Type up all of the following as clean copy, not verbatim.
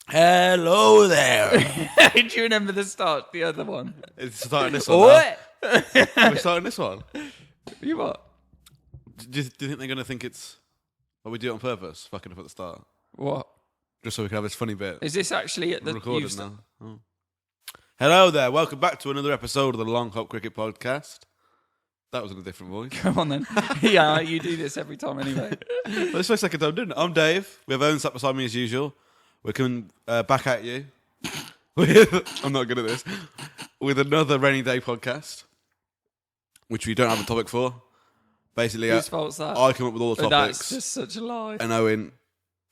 Hello there. Do you remember the start? The other one. It's starting this one. We're starting this one. You what? Do you think they're going to think it's... What we do it on purpose? Fucking up at the start. What? Just so we can have this funny bit. Is this actually at the... Recorded now. Oh. Hello there. Welcome back to another episode of the Long Hop Cricket Podcast. That was in a different voice. Come on then. Yeah, you do this every time anyway. Well, this is my second time doing it. I'm Dave. We have Owen sat beside me as usual. We're coming back at you. I'm not good at this. With another rainy day podcast, which we don't have a topic for. Basically, Whose fault's that? I come up with all the topics. That's just such a lie. And Owen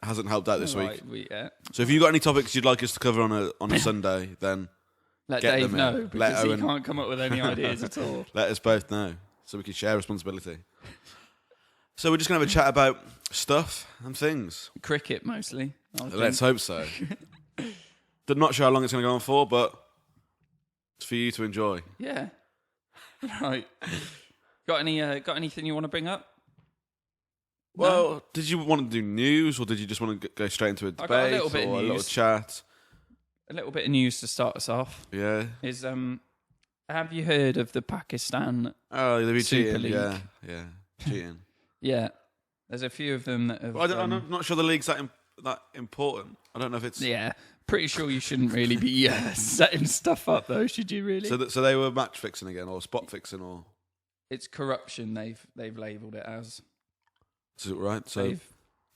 hasn't helped out this Right, week. yeah. So if you've got any topics you'd like us to cover on a Sunday, then Let get Dave them know, in. because Let he Owen... can't come up with any ideas at all. Let us both know, so we can share responsibility. So we're just going to have a chat about stuff and things. Cricket, mostly. Let's hope so. Not sure how long it's going to go on for, but it's for you to enjoy. Yeah. Right. Got anything you want to bring up? Well, Did you want to do news, or did you just want to go straight into a debate, got a little bit of or a little news. chat? A little bit of news to start us off. Yeah. Is have you heard of the Pakistan? Oh, they'll be Super cheating. League. Yeah, cheating. Yeah. There's a few of them that have. Well, I'm not sure the league's that important. I don't know if it's. Yeah. Pretty sure you shouldn't really be setting stuff up though, should you really? So they were match fixing again, or spot fixing, or. It's corruption. They've labelled it as. Is it right? So they've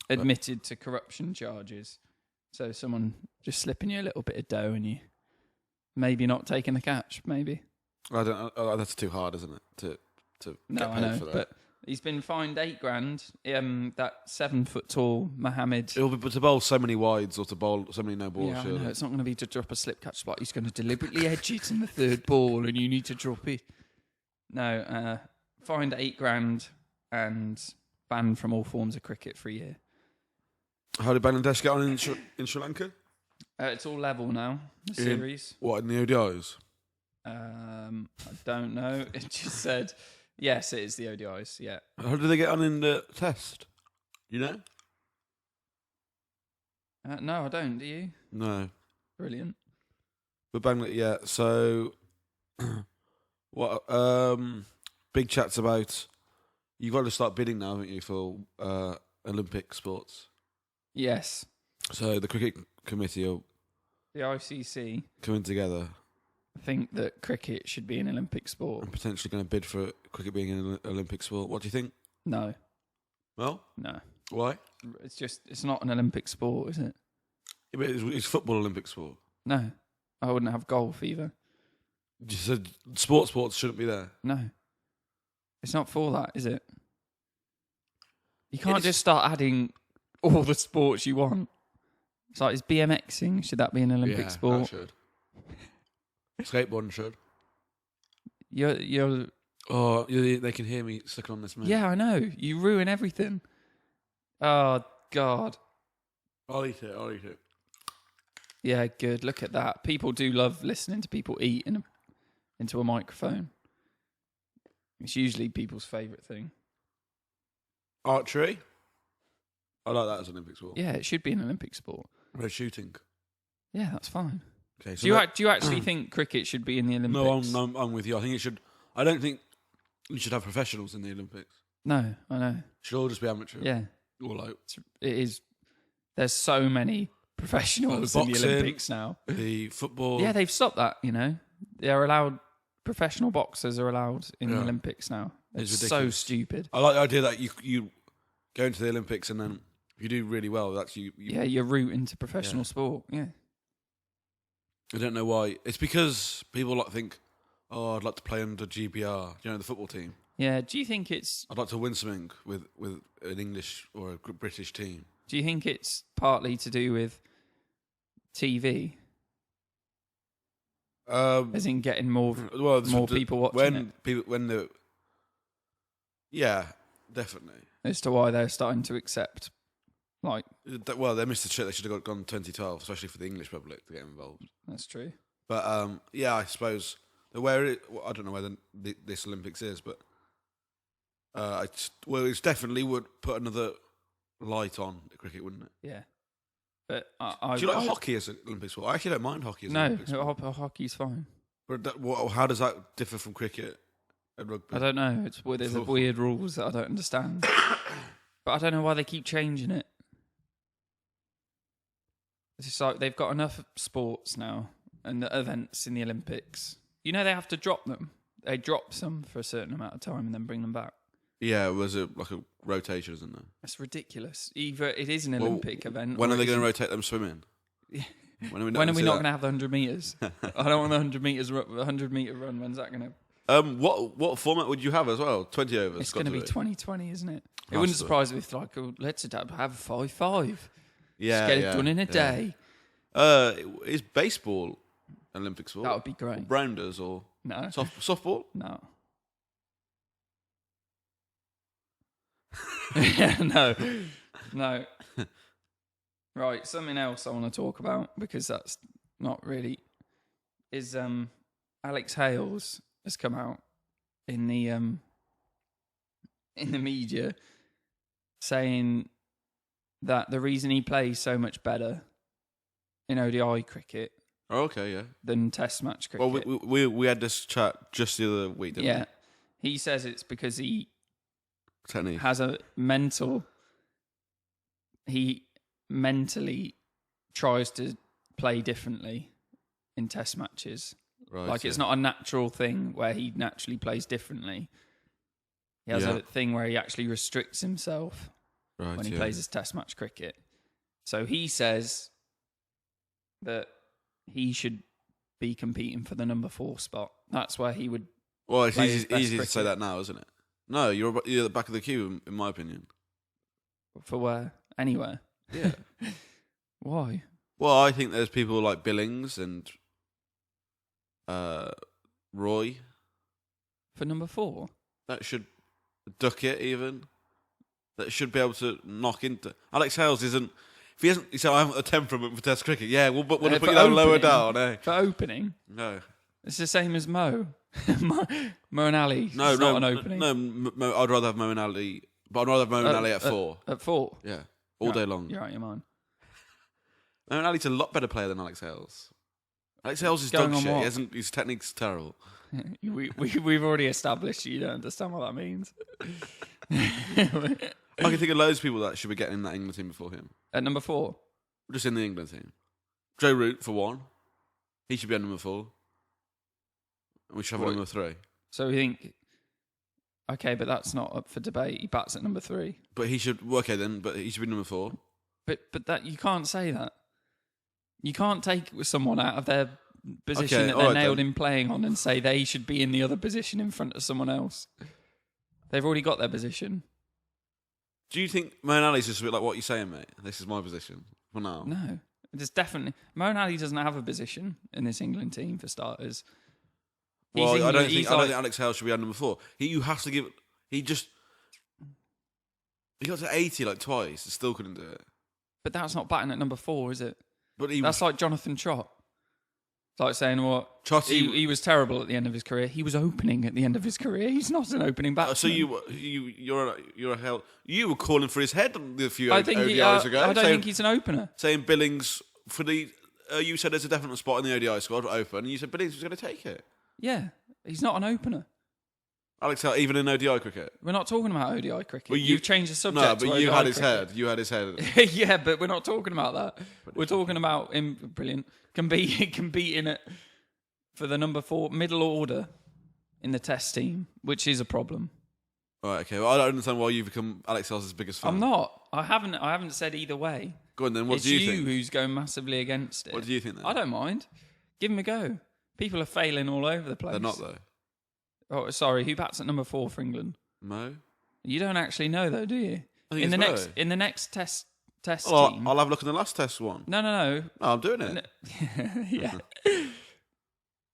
admitted to corruption charges. So someone just slipping you a little bit of dough and you maybe not taking the catch, maybe. I don't. That's too hard, isn't it? To no, get I paid know, for that. but he's been fined $8,000. That 7 foot tall Mohammed. It'll be to bowl so many wides or to bowl so many no balls. Yeah, I surely. know. It's not going to be to drop a slip catch spot. He's going to deliberately edge it in the third ball, and you need to drop it. No, fined $8,000 and banned from all forms of cricket for a year. How did Bangladesh get on in Sri Lanka? It's all level now. The series. What, in the ODIs? I don't know. It just said yes. It is the ODIs. Yeah. How did they get on in the test? You know? No, I don't. Do you? No. Brilliant. But Bangladesh, yeah. So, what? Big chats about. You've got to start bidding now, haven't you, for Olympic sports? Yes. So the cricket committee are The ICC coming together think that cricket should be an Olympic sport. and potentially going to bid for cricket being an Olympic sport. What do you think? No. Well, No. why? It's not an Olympic sport, is it? Yeah, but it's football Olympic sport. No. I wouldn't have golf either. You said sports shouldn't be there. No. It's not for that, is it? You can't just start adding all the sports you want. It's like, is BMXing, should that be an Olympic sport? That should. Skateboarding should. You're Oh, they can hear me sucking on this man. Yeah, I know. You ruin everything. Oh, God. I'll eat it. Yeah, good. Look at that. People do love listening to people eat into a microphone. It's usually people's favourite thing. Archery? I like that as an Olympic sport. Yeah, it should be an Olympic sport. No shooting. Yeah, that's fine. Okay, so Do you actually think cricket should be in the Olympics? No, I'm with you. I think it should. I don't think we should have professionals in the Olympics. No, I know. It should all just be amateur. Yeah. Or like It is. There's so many professionals in the boxing, Olympics now. the football. Yeah, they've stopped that, They're allowed, professional boxers are allowed in the Olympics now. It's so ridiculous. stupid. I like the idea that you go into the Olympics and then if you do really well, that's you. Yeah, you're rooting to professional sport. Yeah. I don't know why. It's because people think, oh, I'd like to play under GBR, the football team. Yeah, do you think it's... I'd like to win something with an English or a British team. Do you think it's partly to do with TV? As in getting more people watching it? Yeah, definitely. As to why they're starting to accept, Well, they missed the trick. They should have gone 2012, especially for the English public to get involved. That's true. But yeah, I suppose I don't know where this Olympics is, but it definitely would put another light on cricket, wouldn't it? Yeah. But Do you like hockey as an Olympic sport? I actually don't mind hockey as an no, Olympic sport. hockey's fine. But how does that differ from cricket and rugby? I don't know. There's weird rules that I don't understand. But I don't know why they keep changing it. It's just like they've got enough sports now and events in the Olympics. You know they have to drop them. They drop some for a certain amount of time and then bring them back. Yeah, was it like a rotation, isn't there? That's ridiculous. Either it is an Olympic event. When are they going to rotate them swimming? When are we not going to have the 100 metres? I don't want the 100 metre run. When's that going to? What format would you have as well? 20 overs. It's going to be 2020, isn't it? It wouldn't surprise me if let's have 5-5. Yeah, Just get it done in a day. Is baseball an Olympic sport? That would be great. Or rounders or no softball? No. No. Right, something else I want to talk about because that's not really is Alex Hales has come out in the media saying that the reason he plays so much better in ODI cricket than Test match cricket. Well, we had this chat just the other week, didn't we? Yeah. He says it's because he Technique. has a mental... He mentally tries to play differently in Test matches. Right, it's not a natural thing where he naturally plays differently. He has a thing where he actually restricts himself when he plays his Test match cricket. So he says that he should be competing for the number 4 spot. That's where he would. Well, it's easy to say that now, isn't it? No, you're at the back of the queue, in my opinion. For where? Anywhere. Yeah. Why? Well, I think there's people like Billings and Roy for number 4 that should duck it even. That should be able to knock into. Alex Hales isn't. If he hasn't, he said I haven't a temperament for Test cricket. Yeah, we'll put you down lower down. Eh? For opening. No. It's the same as Moeen Ali. No, not an opening. No, I'd rather have Moeen Ali, but I'd rather have Moeen Ali at 4. At 4? Yeah, all day long. You're out of your mind. Moeen Ali's a lot better player than Alex Hales. Alex Hales is dog shit. His technique's terrible. We've already established you don't understand what that means. I can think of loads of people that should be getting in that England team before him. At number 4? Just in the England team. Joe Root, for one. He should be at number 4. And we should have number 3. So we think, okay, but that's not up for debate. He bats at number 3. But he should, okay then, but he should be number 4. But that you can't say that. You can't take someone out of their position that they're nailed in playing on and say they should be in the other position in front of someone else. They've already got their position. Do you think Moeen Ali's just a bit like what you're saying, mate? This is my position for now. No. There's definitely... Moeen Ali doesn't have a position in this England team, for starters. Well, I don't think Alex Hales should be at number 4. You have to give... He got to 80 like twice and still couldn't do it. But that's not batting at number 4, is it? But that's like Jonathan Trott. It's like saying, he was terrible at the end of his career. He was opening at the end of his career. He's not an opening batsman. So you're a hell. You were calling for his head a few ODIs ago. I don't think he's an opener. Saying Billings for the. You said there's a definite spot in the ODI squad open, and you said Billings was going to take it. Yeah, he's not an opener. Alex, even in ODI cricket. We're not talking about ODI cricket. Well, you've changed the subject. No, but you had his cricket. head. You had his head. Yeah, but we're not talking about that. We're talking about him. Brilliant. Competing at for the number 4 middle order in the Test team, which is a problem. Right. Okay. Well, I don't understand why you've become Alex Hales' biggest fan. I'm not. I haven't said either way. Go on then. What do you think? It's you who's going massively against it. What do you think then? I don't mind. Give him a go. People are failing all over the place. They're not though. Oh, sorry. Who bats at number 4 for England? Mo. You don't actually know though, do you? I think in the next test team. I'll have a look at the last test one. No. No, I'm doing it. Yeah.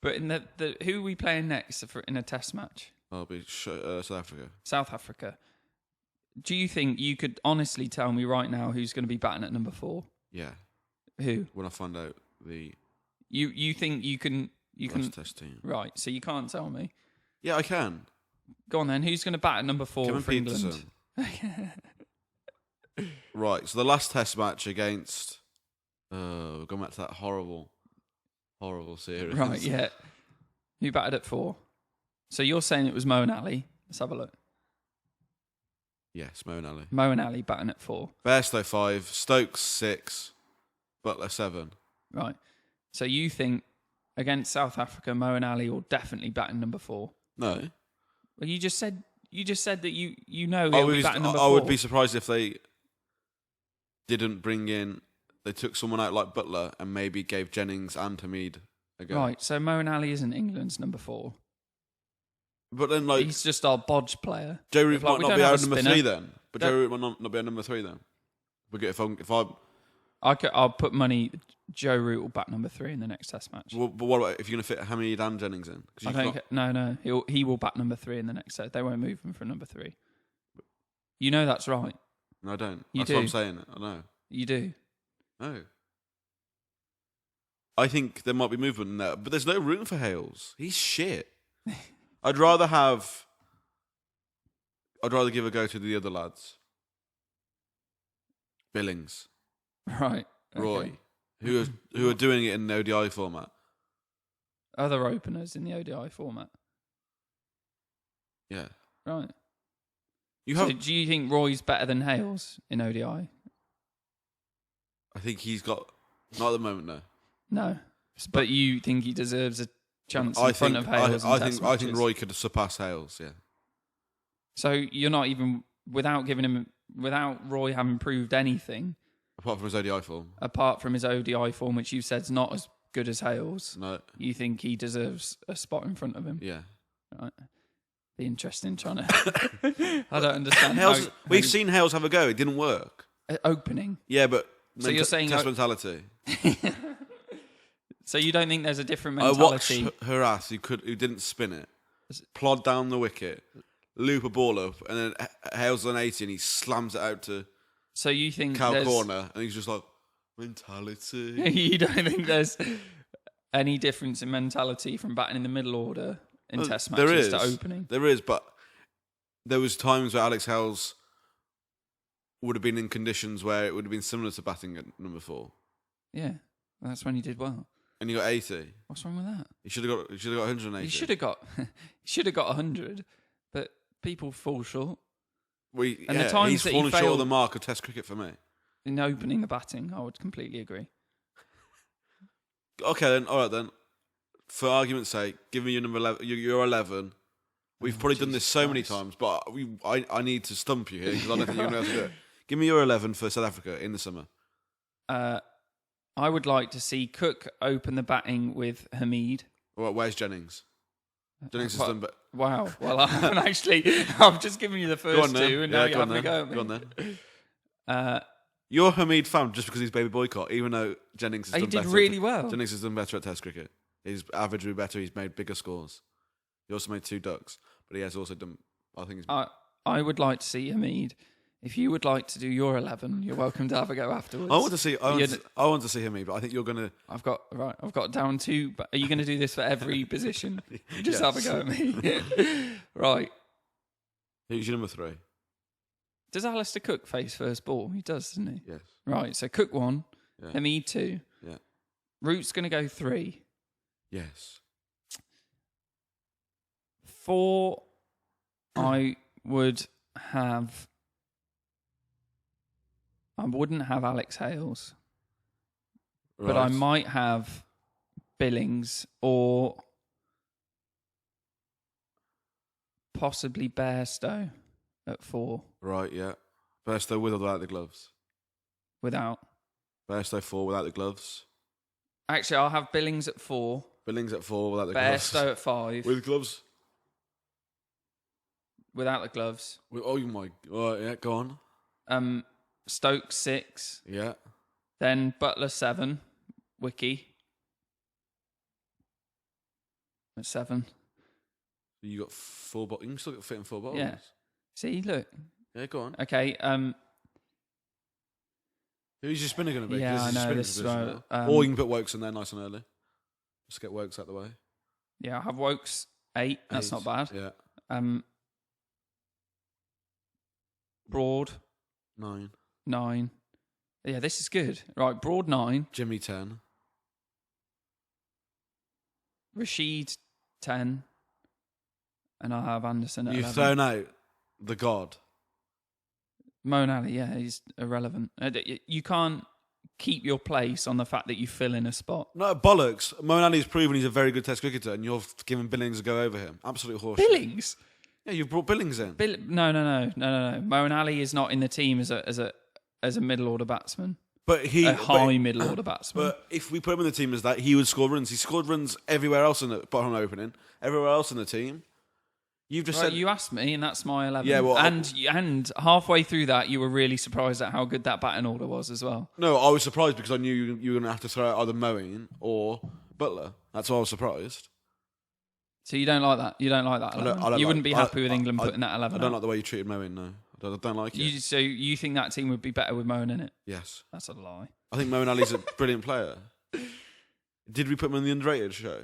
But in the who are we playing next in a Test match? I'll be South Africa. South Africa. Do you think you could honestly tell me right now who's going to be batting at number 4? Yeah. Who? When I find out the. You think you can Test team. Right? So you can't tell me. Yeah, I can. Go on then. Who's going to bat at number 4 Kevin for Peterson. England? Right. So the last Test match against We're going back to that horrible series. Right, yeah. Who batted at 4? So you're saying it was Moeen Ali. Let's have a look. Yes, Moeen Ali. Moeen Ali batting at 4. Bairstow 5, Stokes 6, Butler 7. Right. So you think against South Africa, Moeen Ali will definitely bat in number 4? No. Well, you just said that you know he'll be batting number 4. I would be surprised if they didn't bring in. They took someone out like Butler and maybe gave Jennings and Hamid a go. Right. So Moeen Ali isn't England's number 4. But then, like, he's just our bodge player. Joe Root might not be our number 3 then. But Joe Root might not be our number 3 then. I'll put money. Joe Root will bat number 3 in the next Test match. Well, but what about if you're going to fit Hamid and Jennings in? No. He will bat number 3 in the next set. They won't move him for number 3. You know that's right. No, I don't. That's what I'm saying. I know. You do. No. I think there might be movement in there, but there's no room for Hales. He's shit. I'd rather give a go to the other lads. Billings. Right. Roy. Who are doing it in the ODI format. Other openers in the ODI format. Yeah. Right. Do you think Roy's better than Hales in ODI? I think he's got... Not at the moment, no. No. But you think he deserves a chance in front of Hales? I think Roy could surpass Hales, yeah. So you're not even... Without Roy having proved anything... Apart from his ODI form. Apart from his ODI form, which you said's not as good as Hales. No. You think he deserves a spot in front of him? Yeah. Right. Be interesting trying to... I don't understand we've seen Hales have a go. It didn't work. Opening? Yeah, but... So you're saying... Test mentality. So you don't think there's a different mentality? I watched Harass, who didn't spin it, plod down the wicket, loop a ball up, and then Hales on 80 and he slams it out to... So you think cow corner, and he's just like, mentality. You don't think there's any difference in mentality from batting in the middle order in Test matches to opening? There is, but there was times where Alex Hales would have been in conditions where it would have been similar to batting at number 4. Yeah, that's when he did well. And he got 80. What's wrong with that? He should have got 180. He should have got 100, but people fall short. The times he's fallen short of the mark of Test cricket for me. In opening the batting, I would completely agree. Okay, then. All right, then. For argument's sake, give me your number 11. You're 11. We've probably done this so many times, but I need to stump you here because I don't think you're going to be able to do it. Give me your 11 for South Africa in the summer. I would like to see Cook open the batting with Hamid. Well, where's Jennings? Jennings has done, but wow. Well, I haven't actually. I've just given you the first 2, and now you're having a go at me. Go on then. You're a Hamid fan just because he's baby boycott, even though Jennings has done better. He did really well. Jennings has done better at Test cricket. His average will be better. He's made bigger scores. He also made 2 ducks, but he has also done. I think. I would like to see Hamid. If you would like to do your 11, you're welcome to have a go afterwards. I want to see. I want to see Hamid, but I think you're going to. I've got down 2. But are you going to do this for every position? Just have a go at me. Right. Who's your number 3? Does Alistair Cook face first ball? He does, doesn't he? Yes. Right. So Cook 1, Hamid 2. Yeah. Root's going to go 3. Yes. 4. I would have. I wouldn't have Alex Hales, Right. but I might have Billings or possibly Bairstow at 4. Right, yeah. Bairstow with or without the gloves? Without. Bairstow 4 without the gloves. Actually, I'll have Billings at 4. Billings at 4 without the gloves. Bairstow at 5. With gloves? Without the gloves. Oh my... Right, yeah, go on. Stokes 6. Yeah. Then Butler 7. Wiki. At 7. You got 4 bottles. You can still get fit in 4 bottles. Yeah. See, look. Yeah, go on. Okay. Who's your spinner going to be? Yeah, I know. This or you can put Wokes in there nice and early. Just get Wokes out the way. Yeah, I have Wokes 8. That's not bad. Yeah. Broad 9. Yeah, this is good. Right, Broad 9. Jimmy 10. Rashid 10. And I have Anderson at You've 11. thrown out the god. Moeen Ali, yeah, he's irrelevant. You can't keep your place on the fact that you fill in a spot. No, bollocks. Moeen Ali's proven he's a very good Test cricketer, and you're giving Billings a go over him. Absolute horseshit. Billings? Yeah, you've brought Billings in. No. Moeen Ali is not in the team as a middle order batsman. But he a high middle order batsman. But if we put him in the team as that, he would score runs. He scored runs everywhere else in the bottom opening, everywhere else in the team. You've just said you asked me, and that's my 11. Yeah, well, and halfway through that, you were really surprised at how good that batting order was as well. No, I was surprised because I knew you were going to have to throw out either Moeen or Butler. That's why I was surprised. So you don't like that? You don't like that 11? You wouldn't be happy with England putting that 11 I don't like the way you treated Moeen, no. I don't like it. So you think that team would be better with Moeen in it? Yes. That's a lie. I think Moeen Ali's a brilliant player. Did we put him in the underrated show?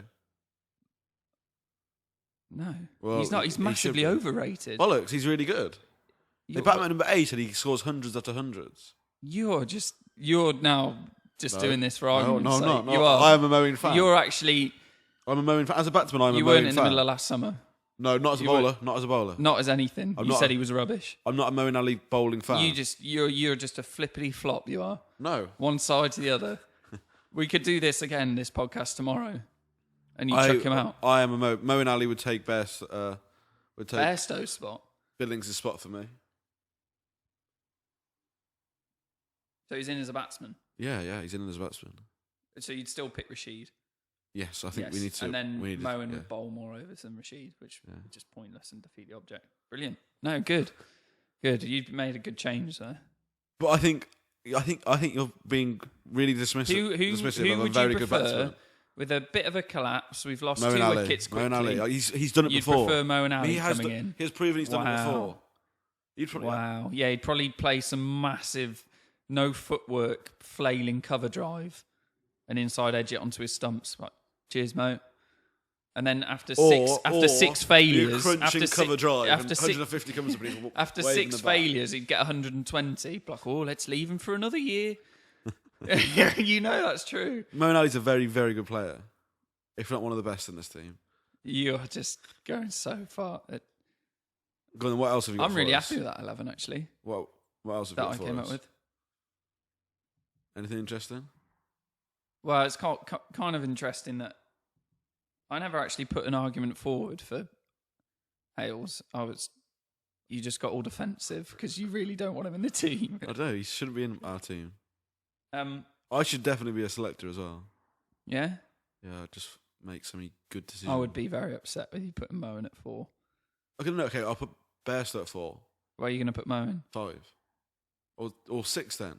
No. Well, he's not. He's massively overrated. Bollocks, he's really good. They bat him at number 8 and he scores hundreds after hundreds. You're now just doing this for argument's sake. No, I'm not. You are. I am a Moeen fan. I'm a Moeen fan. As a batsman, I'm a Moeen fan. You weren't in the middle of last summer. No, not as a bowler. Not as a bowler. Not as anything. You said he was rubbish. I'm not a Moeen Ali bowling fan. You're just a flippity flop. You are. No. One side to the other. We could do this again. This podcast tomorrow, and you chuck him out. I am a Moeen Ali would take best. Bairstow's spot. Billings' spot for me. So he's in as a batsman. Yeah, he's in as a batsman. So you'd still pick Rashid. Yes, I think we need to. And then Moeen would bowl more overs than Rashid, which is just pointless and defeat the object. Brilliant. No, good. You've made a good change there. But I think you're being really dismissive of a very good batsman. With a bit of a collapse, we've lost Moeen 2 Ali. wickets quickly. Moeen Ali. He's done it before. You'd prefer Moeen Ali coming in? He's proven he's done it before. Wow. Yeah, he'd probably play some massive, no footwork, flailing cover drive and inside edge it onto his stumps. Like, cheers, mate. And then after six failures, after cover drive, after 150 comes up. After 6 failures, he'd get 120. Like, let's leave him for another year. You know that's true. Moeen Ali's a very, very good player, if not one of the best in this team. You're just going so far. Go on, what else have you got? I'm really happy with that 11, actually. What else have you got that I came up with? Anything interesting? Well, it's kind of interesting that I never actually put an argument forward for Hales. You just got all defensive because you really don't want him in the team. I don't know. He shouldn't be in our team. I should definitely be a selector as well. Yeah? Yeah, just make some good decisions. I would be very upset with you putting Moeen at 4. Okay, I'll put Bairstow at 4. Where are you going to put Moeen? 5. Or 6 then.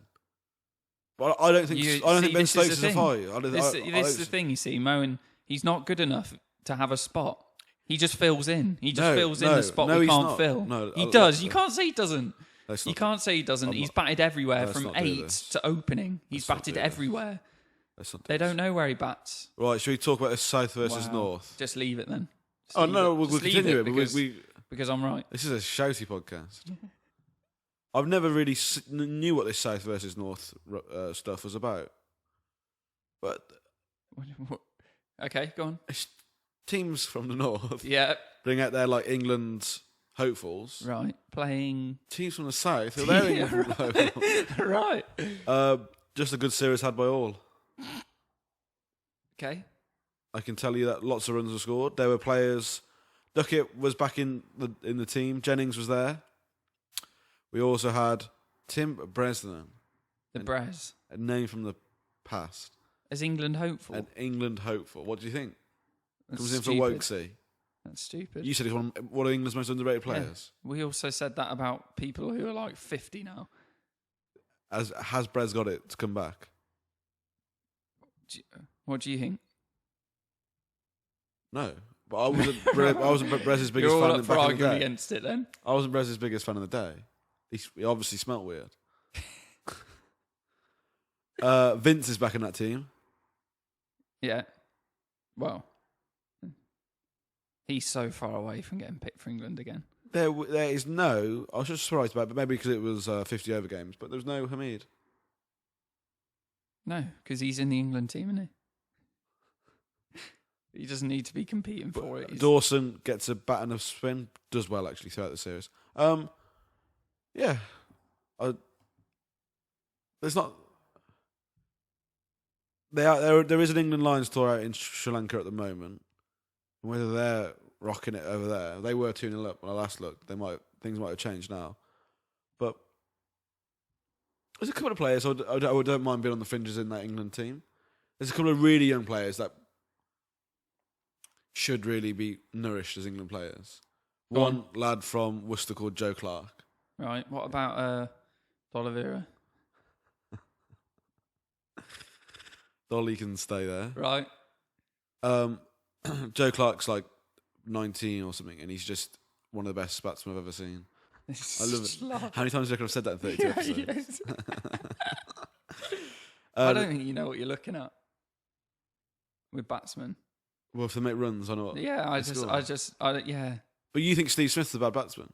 But I don't think Ben Stokes is a 5. This is the thing, you see. Moeen, he's not good enough to have a spot. He just fills in. He just fills in the spot we can't fill. No, he does. You can't say he doesn't. You can't say he doesn't. He's batted everywhere from 8 to opening. He's batted everywhere. They don't know where he bats. Right, should we talk about the South versus North? Just leave it then. We'll continue it because I'm right. This is a shouty podcast. I've never really knew what this South versus North stuff was about. But okay, go on. It's teams from the North. Yeah. Bring out their England's hopefuls. Right. Playing teams from the South. They're England hopefuls. Right. Just a good series had by all. Okay. I can tell you that lots of runs were scored. There were players. Duckett was back in the team. Jennings was there. We also had Tim Bresnan. Brez. A name from the past. As England hopeful? An England hopeful. What do you think? That's Comes in stupid. for Wokesy. That's stupid. You said he's one of England's most underrated players. Yeah. We also said that about people who are 50 now. Has Brez got it to come back? What do you think? No. But I wasn't Brez's biggest You're all fan up in for the arguing day. against it then? I wasn't Brez's biggest fan of the day. He obviously smelt weird. Vince is back in that team. Yeah. Well, he's so far away from getting picked for England again. There is no. I was just surprised about it, but maybe because it was 50 over games. But there's no Hamid. No, because he's in the England team, isn't he? He doesn't need to be competing for it. Dawson gets a bat and a spin. Does well, actually, throughout the series. Yeah. There's not... There is an England Lions tour out in Sri Lanka at the moment. Whether they're rocking it over there, they were 2-0 up when I last looked. Things might have changed now, but there's a couple of players I don't mind being on the fringes in that England team. There's a couple of really young players that should really be nourished as England players. One lad from Worcester called Joe Clark. Right. What about D'Oliveira? Dolly can stay there. Right. Joe Clark's like 19 or something, and he's just one of the best batsmen I've ever seen. I love it. How many times do you reckon I've said that in 32 episodes? Yes. I don't think you know what you're looking at with batsmen. Well, if they make runs, I know what. Yeah, yeah. But you think Steve Smith's a bad batsman?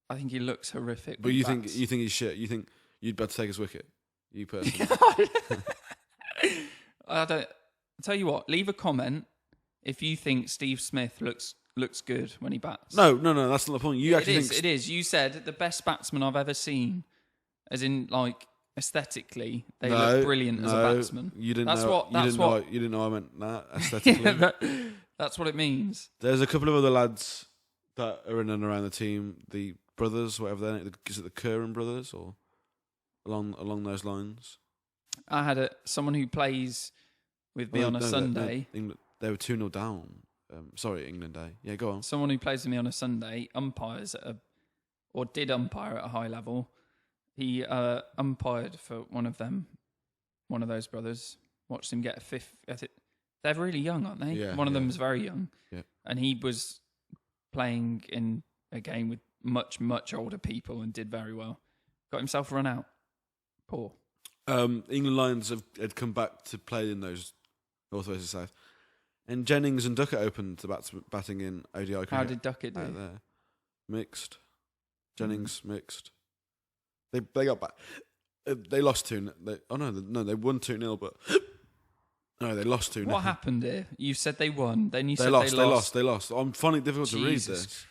I think he looks horrific. But you think he's shit? You think you'd better take his wicket? You personally? I don't. I'll tell you what. Leave a comment if you think Steve Smith looks good when he bats. No, that's not the point. You actually think it is. You said the best batsman I've ever seen, as in like aesthetically, they look brilliant as a batsman. You didn't You didn't know I meant that aesthetically. Yeah, that's what it means. There's a couple of other lads that are in and around the team. The brothers, whatever they're name. Is it the Curran brothers or along those lines? I had someone who plays with me on a Sunday. They were 2-0 down. Sorry, England Day. Yeah, go on. Someone who plays with me on a Sunday umpires did umpire at a high level. He umpired for one of those brothers. Watched him get a fifth. They're really young, aren't they? Yeah, one of them is very young. Yeah. And he was playing in a game with much, much older people and did very well. Got himself run out. Poor. England Lions had come back to play in those North versus South. And Jennings and Duckett opened the batting in ODI cricket. How did Duckett do? There. Mixed. Jennings mixed. They got back. They lost 2-0. They won 2-0, but no, they lost 2-0. What happened here? You said they won, then you said they lost. I'm finding it difficult to read this.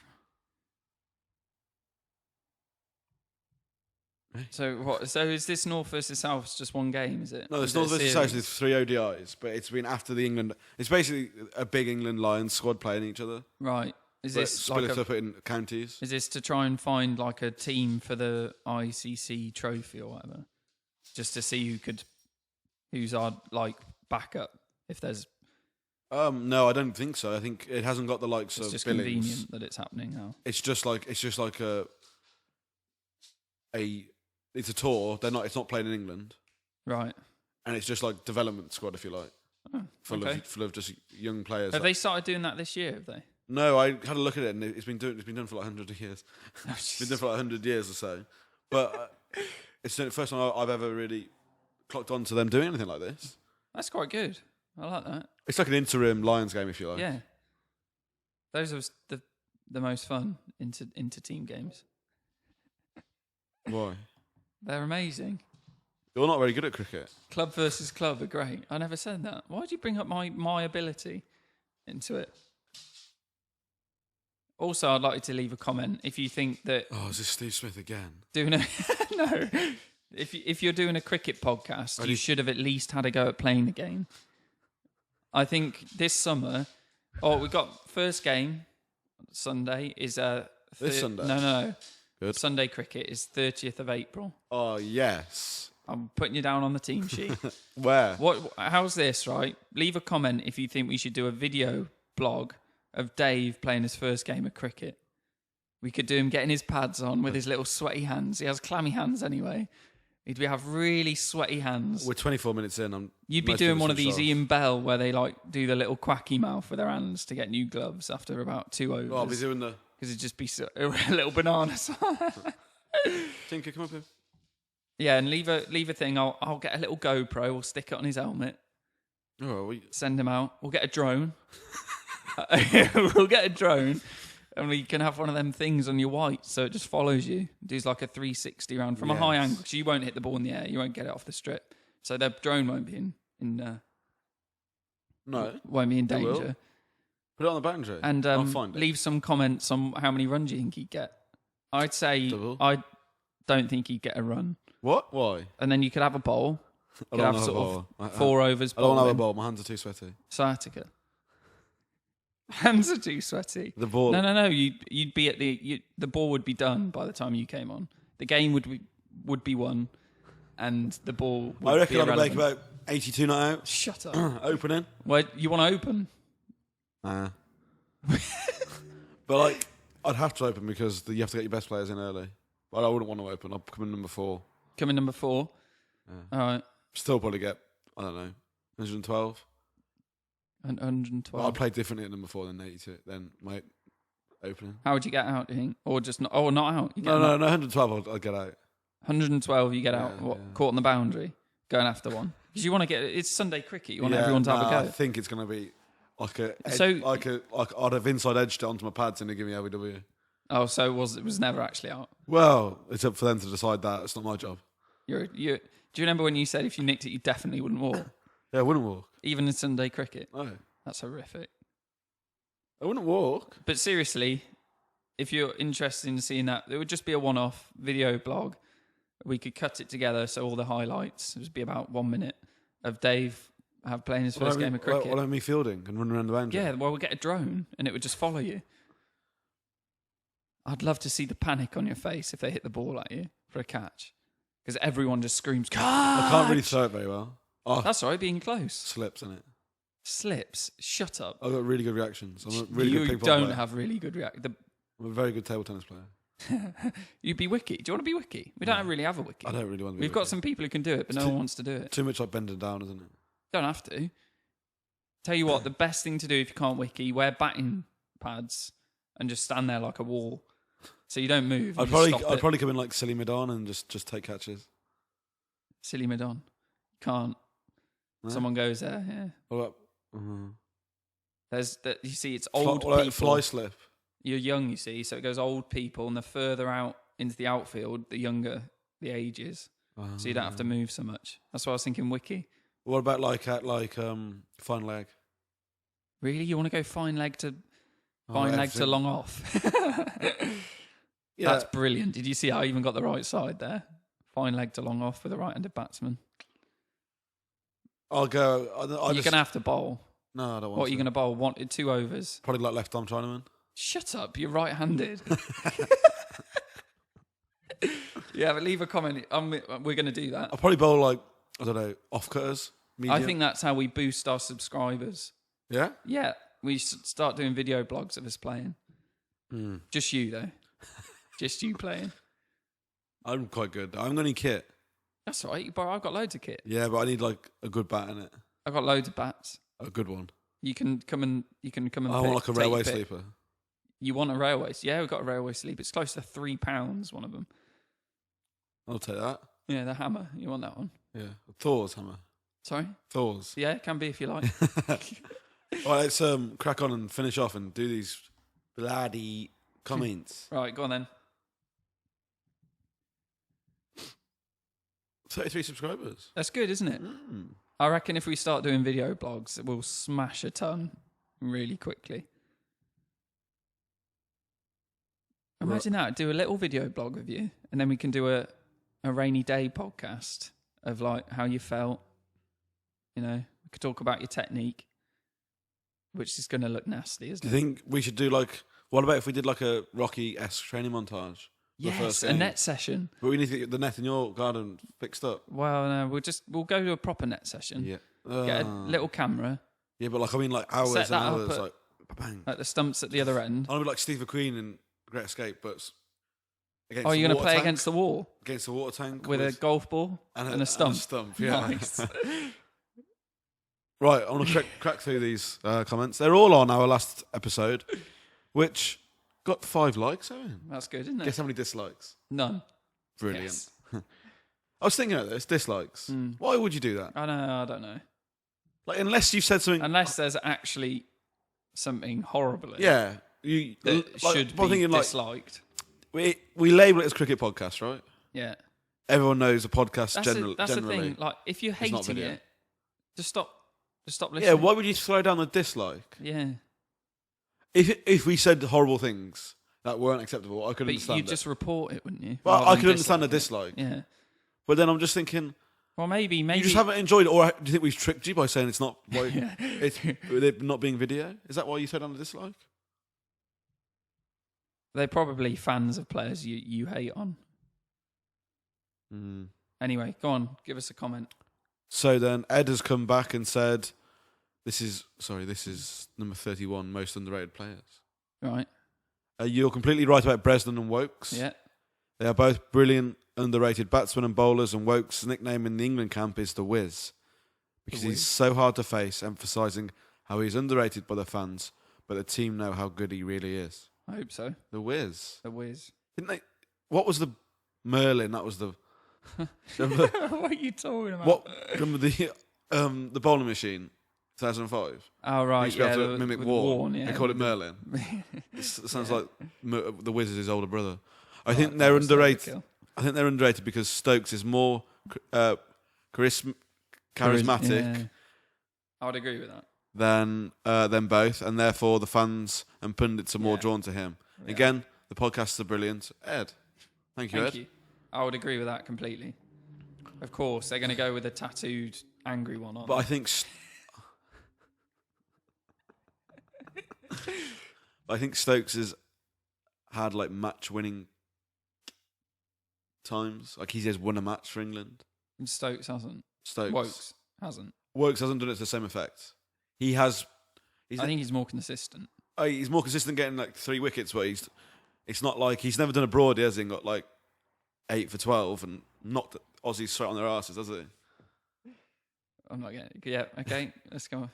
So what? So is this North versus South just one game? Is it? No, it's North versus South. There's 3 ODIs, but it's been after the England. It's basically a big England Lions squad playing each other. Right. Is this split up in counties? Is this to try and find like a team for the ICC trophy or whatever, just to see who's our like backup if there's? No, I don't think so. I think it hasn't got the likes of. It's just Billings. Convenient that it's happening now. It's just like a. It's a tour. It's not playing in England, right? And it's just like development squad, if you like, full of just young players. Have they started doing that this year? Have they? No, I had a look at it, and it's been done for like 100 years. It's been done for like 100 years or so. But it's the first time I've ever really clocked on to them doing anything like this. That's quite good. I like that. It's like an interim Lions game, if you like. Yeah, those are the most fun inter team games. Why? They're amazing. You're not very good at cricket. Club versus club are great. I never said that. Why did you bring up my ability into it? Also, I'd like you to leave a comment if you think that... Oh, is this Steve Smith again? No. If you're doing a cricket podcast, you should have at least had a go at playing the game. I think this summer... Oh, we got first game Sunday is... This Sunday? No. Good. Sunday cricket is 30th of April. Oh, yes. I'm putting you down on the team sheet. Where? How's this, right? Leave a comment if you think we should do a video blog of Dave playing his first game of cricket. We could do him getting his pads on with his little sweaty hands. He has clammy hands anyway. He'd have really sweaty hands. We're 24 minutes in. You'd be doing one of these Ian Bell where they like do the little quacky mouth with their hands to get new gloves after about 2 overs. Oh, I'll be doing the... Because it'd just be a little banana. Tinker, come up here. Yeah, and leave a thing. I'll get a little GoPro. We'll stick it on his helmet. Oh, send him out. We'll get a drone. We'll get a drone, and we can have one of them things on your white, so it just follows you. Does like a 360 round from a high angle. So you won't hit the ball in the air. You won't get it off the strip. So their drone won't be in No. won't be in It will. danger. Put it on the boundary. And I'll find it. leave some comments on how many runs you think he'd get. I'd say Double. I don't think he'd get a run. What? Why? And then you could have a bowl. I You could don't have have a sort ball. of 4 overs. I don't want to have a bowling. ball. My hands are too sweaty. Sciatica. Hands are too sweaty. The ball. No. You'd be at the ball would be done by the time you came on. The game would be won, and the ball. Would I reckon be I'd make irrelevant. about 82 not out. Shut up. Opening. Well, you want to open? Nah. But like, I'd have to open because you have to get your best players in early. But I wouldn't want to open. I'll come in number 4. Come in number 4. Yeah. All right. Still probably get, I don't know, 112. And 112. I'd play differently at number 4 than 82. Then my opening. How would you get out? Do you think? Or just not? Oh, not out. You get No, out. 112 I'll get out. 112. You get out. Yeah, What? yeah. Caught on the boundary, going after one. Because you want to get. It's Sunday cricket. You want Yeah, everyone to have a I go. think it's going to be like So- I'd have inside edged it onto my pads and they give me LBW. Oh, so it was never actually out. Well, it's up for them to decide that. It's not my job. Do you remember when you said if you nicked it, you definitely wouldn't walk, Yeah, I wouldn't walk. even in Sunday cricket? No, That's horrific. I wouldn't walk. But seriously, if you're interested in seeing that, it would just be a one-off video blog. We could cut it together so all the highlights would be about 1 minute of Dave playing his first game of cricket. What about me fielding and running around the boundary? Yeah, well, we'll get a drone and it would just follow you. I'd love to see the panic on your face if they hit the ball at you for a catch. Because everyone just screams, catch! I can't really throw it very well. Oh, That's all right, being close. slips in it. Slips. Shut up. I've got really good reactions. I'm a really you good ping pong don't player. have really good reaction. I'm a very good table tennis player. You'd be wiki. Do you want to be wiki? We don't really have a wiki. I don't really want to be We've got wicked. some people who can do it, but no one wants to do it. Too much like bending down, isn't it? Don't have to. Tell you what, the best thing to do if you can't wiki, wear batting pads and just stand there like a wall, so you don't move. I'd probably come in like silly mid on and just take catches. Silly Madon. Can't. No? Someone goes there. Yeah. What about There's that. You see, it's old what about people. fly slip? You're young, you see, so it goes old people, and the further out into the outfield, the younger the age is. So you don't have to move so much. That's why I was thinking wiki. What about fine leg? Really, you want to go fine leg to everything. long off? Yeah. That's brilliant. Did you see how I even got the right side there? Fine leg to long off with a right-handed batsman. I'll go. You're going to have to bowl. No, I don't want What are to. you going to bowl? 2 overs? Probably like left arm Chinaman. Shut up. You're right-handed. Yeah, but leave a comment. We're going to do that. I'll probably bowl like, I don't know, off cutters. Medium. I think that's how we boost our subscribers. Yeah? Yeah, we start doing video blogs of us playing. Just you, though. Just you playing. I'm quite good. I haven't got any kit. That's all right, but I've got loads of kit. Yeah, but I need like a good bat in it. I've got loads of bats. A good one. You can come and I want like a railway sleeper. You want a railway? Yeah, we've got a railway sleeper. It's close to £3, one of them. I'll take that. Yeah, the hammer. You want that one? Yeah. Thor's hammer. Sorry? Thor's. Yeah, it can be if you like. All right, let's crack on and finish off and do these bloody comments. Right, go on then. 33 subscribers. That's good, isn't it? I reckon if we start doing video blogs, we'll smash a ton really quickly. Imagine that. Do a little video blog of you, and then we can do a rainy day podcast of like how you felt. You know, we could talk about your technique, which is going to look nasty, isn't Do it? you think we should do like, what about if we did like a Rocky-esque training montage? Yes, a net session. But we need to get the net in your garden fixed up. Well, no, we'll go to a proper net session. Yeah. Get a little camera. Yeah, but like, I mean like hours Set and that up hours. at- Like, bang. Like the stumps at the other end. I want to be like Steve McQueen in Great Escape, but against Oh, the you're going to water play tank. against the wall Against the water tank. with a golf ball and a stump. Yeah. Nice. Right, I want to crack through these comments. They're all on our last episode, which got 5 likes, Owen. That's good, isn't it? Guess how many dislikes? None. Brilliant. Yes. I was thinking about this, dislikes. Why would you do that? I don't know. Like, unless you've said something... Unless there's actually something horrible in it Yeah. that should I'm be thinking, like, disliked. we label it as cricket podcast, right? Yeah. everyone knows a podcast That's generally. the thing. Like, if you're hating it, just stop listening. Yeah, why would you throw down a dislike? Yeah. If we said horrible things that weren't acceptable, I could understand you'd just report it, wouldn't you? Well, I could understand a dislike. Yeah. But then I'm just thinking... Well, maybe... You just haven't enjoyed it, or do you think we've tricked you by saying it's not... it's with it not being video? Is that why you throw down a dislike? They're probably fans of players you hate on. Anyway, go on. Give us a comment. So then Ed has come back and said, this is number 31, most underrated players. Right. You're completely right about Bresnan and Wokes. Yeah. They are both brilliant, underrated batsmen and bowlers, and Wokes' nickname in the England camp is the Wiz. Because he's so hard to face, emphasising how he's underrated by the fans, but the team know how good he really is. I hope so. The Wiz. The Wiz. Didn't they? What was the Merlin? That was the... What are you talking about? Remember the bowling machine, 2005? Oh, right, yeah. To mimic war. Yeah. They called it Merlin. It sounds like the Wiz is his older brother. I think they're underrated. I think they're underrated because Stokes is more charismatic Yeah. I would agree with that. than both, and therefore the fans and pundits are more drawn to him. Yeah. Again, the podcasts are brilliant. Ed, thank you, Ed. You. I would agree with that completely. Of course, they're going to go with a tattooed, angry one on. But I think... I think Stokes has had like match-winning times. Like he has won a match for England. And Stokes hasn't. Wokes hasn't. Wokes hasn't done it to the same effect. He has. I think he's more consistent. He's more consistent getting like 3 wickets, but it's not like he's never done abroad, has he? Got like 8 for 12 and knocked Aussies straight on their asses, has he? I'm not getting it. Yeah, okay, let's go.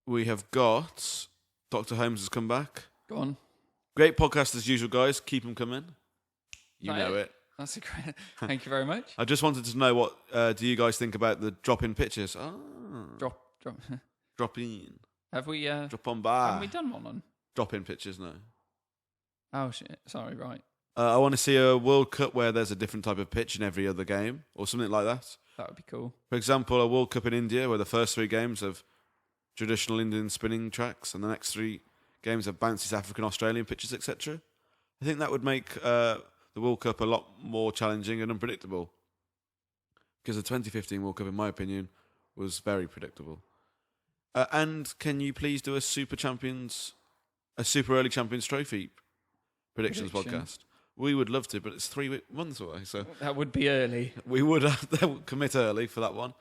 We have got Dr. Holmes has come back. Go on. Great podcast as usual, guys. Keep them coming. You know it. That's a great... Thank you very much. I just wanted to know what do you guys think about the drop-in pitches? Drop in. Have we... drop on by. Haven't we done one on? Drop-in pitches, no. Oh, shit. Sorry, right. I want to see a World Cup where there's a different type of pitch in every other game, or something like that. That would be cool. For example, a World Cup in India where the first 3 games have traditional Indian spinning tracks and the next 3 games have bouncy South African, Australian pitches, etc. I think that would make the World Cup a lot more challenging and unpredictable. Because the 2015 World Cup, in my opinion, was very predictable. And can you please do a Super Early Champions Trophy predictions podcast? We would love to, but it's 3 months away, so that would be early. We would have to commit early for that one.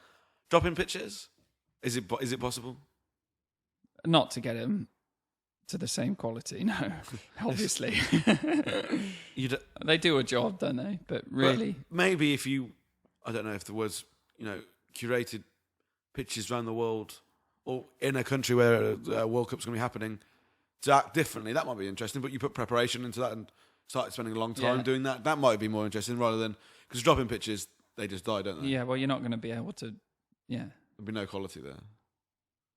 Drop-in pitches? Is it possible? Not to get him to the same quality, no. Obviously, they do a job, don't they? But really, maybe if you, I don't know if there was, curated pitches around the world or in a country where a World Cup's going to be happening, to act differently, that might be interesting. But you put preparation into that and started spending a long time doing that. That might be more interesting rather than because drop-in pitches they just die, don't they? Yeah, well, you're not going to be able to. Yeah, there'd be no quality there.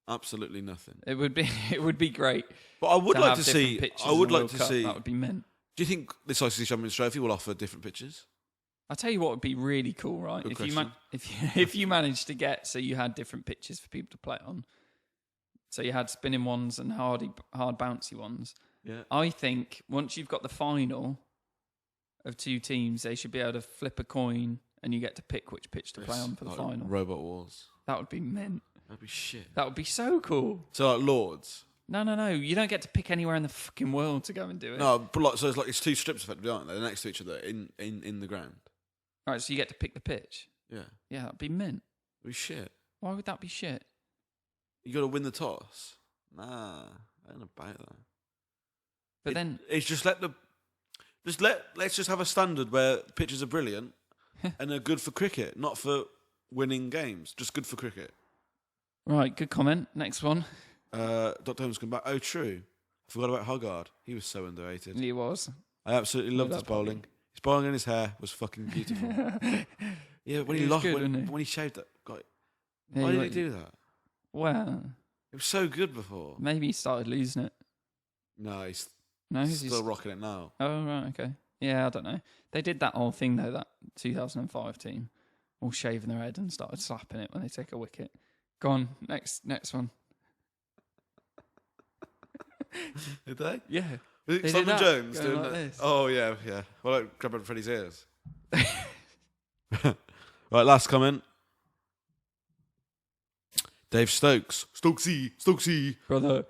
Absolutely nothing. It would be great. But I would like to see. I would like to see. That would be mint. Do you think this ICC Champions Trophy will offer different pitches? I'll tell you what would be really cool, right? If you managed to get so you had different pitches for people to play on. So you had spinning ones and hard bouncy ones. Yeah. I think once you've got the final of 2 teams, they should be able to flip a coin and you get to pick which pitch to play on for the final. Robot Wars. That would be mint. That'd be shit. That would be so cool. So like Lords. No. You don't get to pick anywhere in the fucking world to go and do it. No, but so it's 2 strips effectively, aren't they? They're next to each other in the ground. Right, so you get to pick the pitch. Yeah. Yeah, that'd be mint. It'd be shit. Why would that be shit? You got to win the toss. Nah, I don't know about that. But then it's let's just have a standard where pitches are brilliant and are good for cricket, not for winning games. Just good for cricket. Right, good comment. Next one. Dr. Holmes come back. Oh, true. I forgot about Hoggard. He was so underrated. He was. I absolutely loved his bowling. His bowling and his hair was fucking beautiful. Yeah, when he lost, when he shaved that guy. Yeah, why did he do that? Well, it was so good before. Maybe he started losing it. No, he's No, still rocking it now. Oh, right, okay. Yeah, I don't know. They did that whole thing, though, that 2005 team, all shaving their head and started slapping it when they take a wicket. Go on, next one. Did they? Yeah. Was it They Simon did that, Jones going doing like that? this. Oh, yeah. Well, like grabbing Freddie's ears. Right, last comment. Dave Stokes. Stokesy. Brother.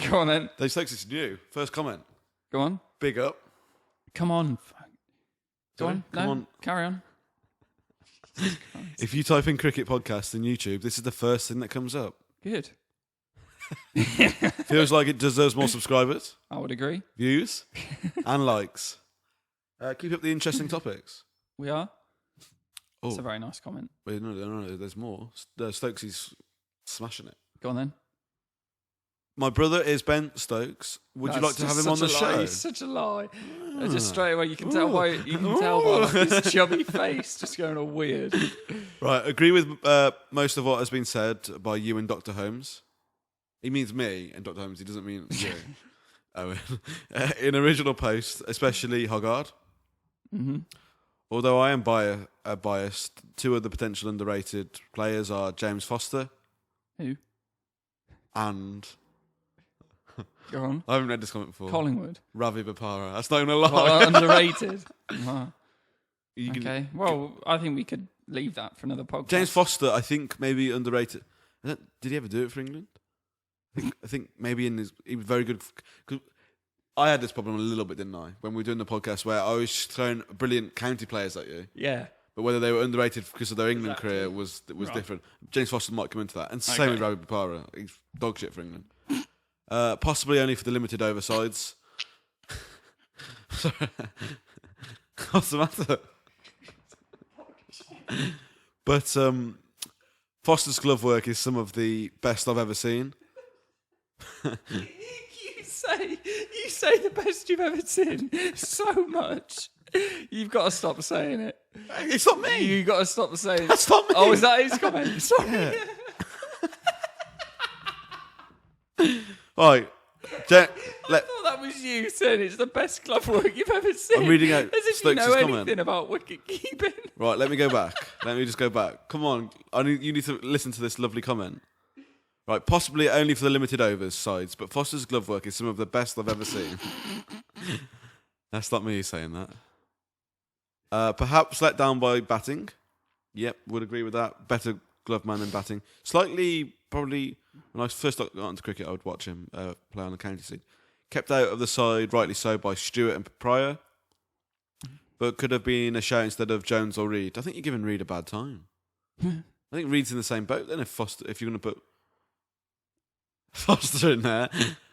Go on, then. Dave Stokes is new. First comment. Go on. Big up. Come on. Go Sorry? on. Come No, on. carry on. If you type in cricket podcast in YouTube, this is the first thing that comes up. Good. Feels like it deserves more subscribers, I would agree. views, and likes. Keep up the interesting topics. We are. Oh, It's a very nice comment. wait, no, there's more. Stokes is smashing it. Go on, then. My brother is Ben Stokes. Would you like to have him on the show? It's such a lie. Just straight away, you can tell by his chubby face just going all weird. Right, agree with most of what has been said by you and Dr. Holmes. He means me and Dr. Holmes. He doesn't mean you. Owen. In original post, especially Hoggard. Mm-hmm. Although I am biased, two of the potential underrated players are James Foster Who? and... Go on. I haven't read this comment before. Collingwood. Ravi Bopara. That's not even a lie. Well, underrated. Wow. You can- Okay. Well, I think we could leave that for another podcast. James Foster, I think, maybe underrated. Did he ever do it for England? I think maybe he was very good. Cause I had this problem a little bit, didn't I? When we were doing the podcast where I was throwing brilliant county players at you. Yeah. But whether they were underrated because of their England Exactly. career was Right. different. James Foster might come into that. And same with Ravi Bopara. He's dog shit for England. Possibly only for the limited oversides. Sorry. What's the matter? But Foster's glove work is some of the best I've ever seen. You say the best you've ever seen so much. You've got to stop saying it. It's not me. You've got to stop saying it. That's not me. Oh, is that his comment? Sorry. Yeah. Right. I thought that was you saying it's the best glove work you've ever seen. I'm reading out As if Stokes' you know comment. anything about wicket keeping. Right, let me go back. Let me just go back. Come on. You need to listen to this lovely comment. Right, possibly only for the limited overs sides, but Foster's glove work is some of the best I've ever seen. That's not me saying that. Perhaps let down by batting. Yep, would agree with that. Better glove man than batting. Slightly, probably, when I first got into cricket, I would watch him play on the county scene. Kept out of the side, rightly so, by Stewart and Pryor. But could have been a shout instead of Jones or Reed. I think you're giving Reed a bad time. I think Reed's in the same boat then if you're going to put Foster in there.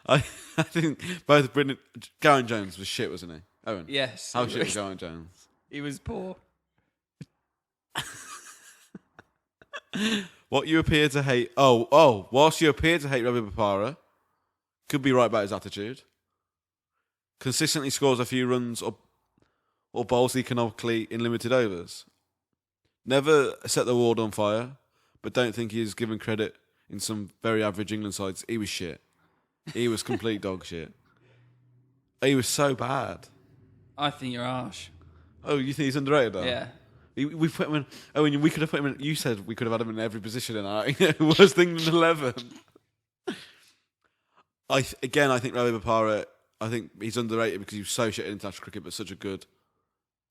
I think both brilliant. Gavin Jones was shit, wasn't he? Owen? Yes. How shit was Gavin Jones? He was poor. What you appear to hate... whilst you appear to hate Ravi Bopara, could be right about his attitude. Consistently scores a few runs or bowls economically in limited overs. Never set the world on fire, but don't think he is given credit in some very average England sides. He was shit. He was complete dog shit. He was so bad. I think you're harsh. Oh, you think he's underrated though? Yeah. We put him in. Oh, and we could have put him in. You said we could have had him in every position in our worst England 11. I think Ravi Bopara. I think he's underrated because he was so shit in international cricket, but such a good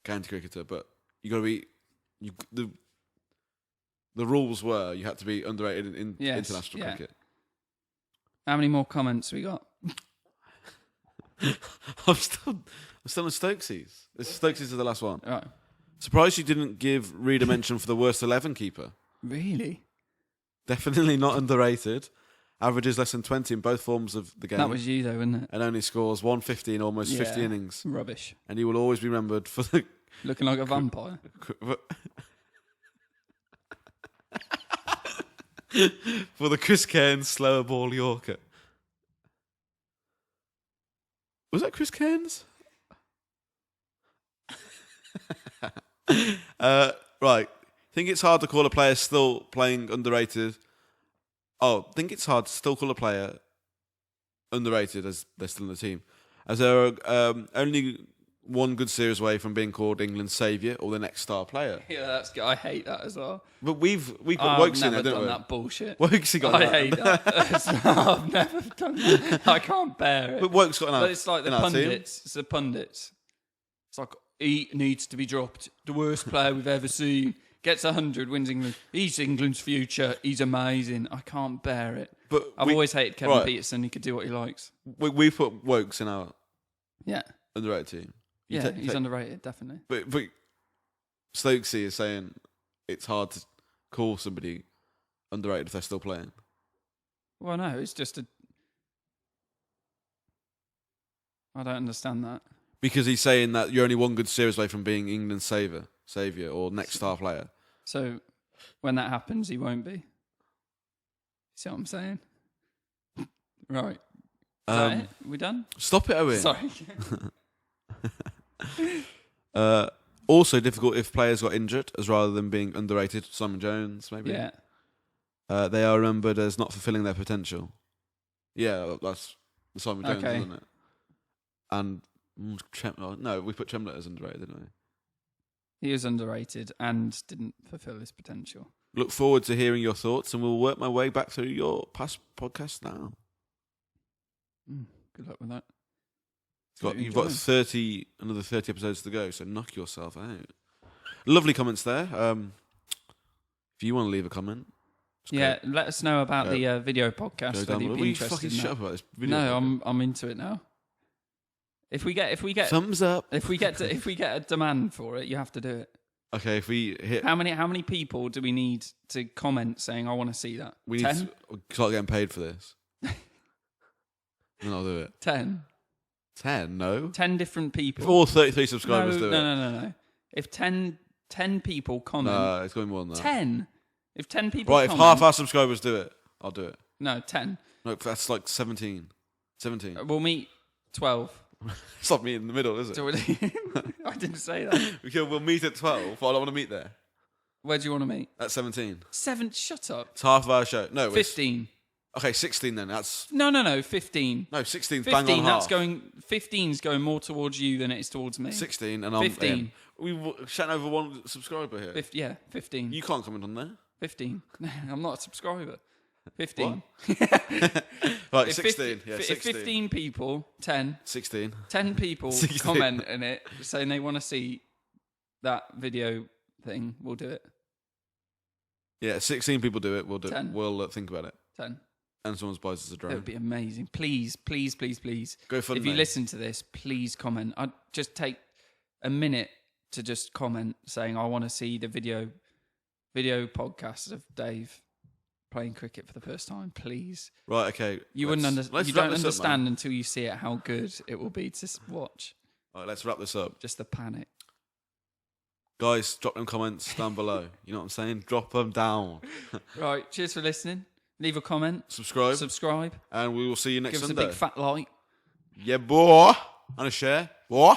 county cricketer. But you got to be. The rules were you had to be underrated in international cricket. How many more comments we got? I'm still on Stokesies. Stokesies is the last one. Right. Surprised you didn't give Reed a mention for the worst 11 keeper. Really? Definitely not underrated. Averages less than 20 in both forms of the game. That was you, though, wasn't it? And only scores 150 in almost 50 innings. Rubbish. And he will always be remembered for the... Looking like a vampire. for the Chris Cairns slower ball Yorker. Was that Chris Cairns? Right. Think it's hard to call a player still playing underrated. Think it's hard to still call a player underrated as they're still in the team. As there are only one good series away from being called England's saviour or the next star player. Yeah, that's good. I hate that as well. But we put Wokes in there, didn't we? I've never done that bullshit. Wokes got I that. hate that. I've never done that. I can't bear it. But Wokes got an But it's like the pundits. It's the pundits. It's like, he needs to be dropped. The worst player we've ever seen. Gets 100, wins England. He's England's future. He's amazing. I can't bear it. But I've always hated Kevin Peterson. He could do what he likes. We put Wokes in our underrated team. He's underrated, definitely. But Stokesy is saying it's hard to call somebody underrated if they're still playing. Well, no, it's just I don't understand that. Because he's saying that you're only one good series away from being England's saviour or next star player. So when that happens, he won't be. See what I'm saying? Right. Is that it? We done? Stop it, Owen. Sorry. Also difficult if players got injured, as rather than being underrated. Simon Jones, maybe. Yeah. They are remembered as not fulfilling their potential. Yeah, that's Simon Jones, isn't it? And we put Tremblett as underrated, didn't we? He was underrated and didn't fulfil his potential. Look forward to hearing your thoughts, and we'll work my way back through your past podcasts now. Good luck with that. You've got another 30 episodes to go, so knock yourself out. Lovely comments there. If you want to leave a comment, let us know about the video podcast. Whether you'd be interested fucking in shut up about this video. No, I'm into it now. If we get thumbs up, if we get a demand for it, you have to do it. Okay, if we hit how many people do we need to comment saying I want to see that? We 10? need to start getting paid for this. Then I'll do it. 10. 10? No. 10 different people. If all 33 subscribers do it. No. If 10 people comment. No, it's going more than that. 10. If 10 people comment. Right, if half our subscribers do it, I'll do it. No, 10. No, that's like 17. 17. We'll meet 12. It's not me in the middle, is it? I didn't say that. We'll meet at 12, but I don't want to meet there. Where do you want to meet? At 17. 7? Shut up. It's half of our show. No, 15. Okay, 16 then. That's No, 15. No, 16's 15, bang on half. 15's going more towards you than it is towards me. 16 and I'm 15. We're shouting over one subscriber here. 15. You can't comment on there. 15. I'm not a subscriber. 15. Right, 16. Yeah, 16. If 15 people, 10. 16. 10 people 16. comment in it saying they want to see that video thing, we'll do it. Yeah, 16 people do it. We'll do 10. it. We'll think about it. 10. And someone buys us a drone. It would be amazing. Please. Go for If you listen to this, please comment. I'd just take a minute to just comment saying I want to see the video podcast of Dave playing cricket for the first time, please. Right, okay. You don't understand until you see it how good it will be to watch. All right, let's wrap this up. Just the panic. Guys, drop them comments down below. You know what I'm saying? Drop them down. Right, cheers for listening. Leave a comment. Subscribe. And we will see you next Give Sunday. Give us a big fat like. Yeah, boy. And a share. Boy.